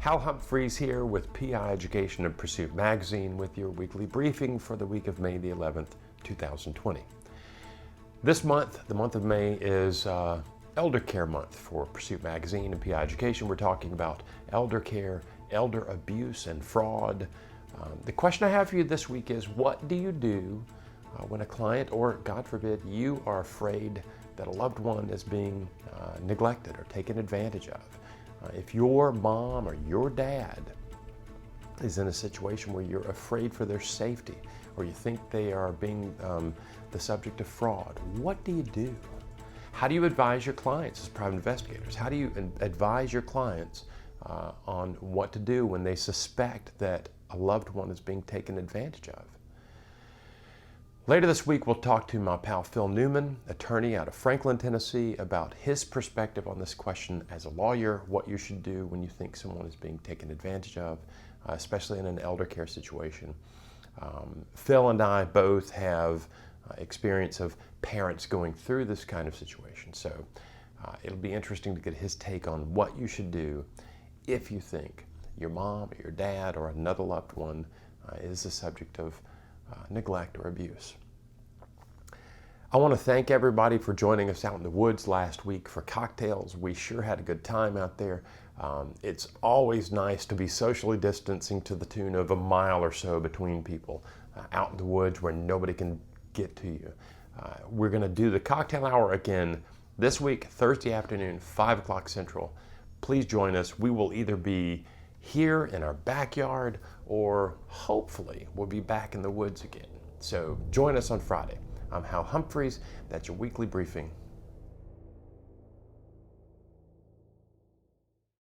Hal Humphreys here with PI Education and Pursuit Magazine with your weekly briefing for the week of May the 11th, 2020. This month, the month of May, is Elder Care Month for Pursuit Magazine and PI Education. We're talking about elder care, elder abuse, and fraud. The question I have for you this week is, what do you do when a client, or God forbid, you are afraid that a loved one is being neglected or taken advantage of? If your mom or your dad is in a situation where you're afraid for their safety, or you think they are being the subject of fraud, what do you do? How do you advise your clients as private investigators? How do you advise your clients on what to do when they suspect that a loved one is being taken advantage of? Later this week, we'll talk to my pal Phil Newman, attorney out of Franklin, Tennessee, about his perspective on this question as a lawyer, what you should do when you think someone is being taken advantage of, especially in an elder care situation. Phil and I both have experience of parents going through this kind of situation, so it'll be interesting to get his take on what you should do if you think your mom or your dad or another loved one is the subject of neglect or abuse. I want to thank everybody for joining us out in the woods last week for cocktails. We sure had a good time out there. It's always nice to be socially distancing to the tune of a mile or so between people out in the woods where nobody can get to you. We're going to do the cocktail hour again this week, Thursday afternoon, 5 o'clock Central. Please join us. We will either be here in our backyard, or hopefully we'll be back in the woods again. So join us on Friday. I'm Hal Humphreys. That's your weekly briefing.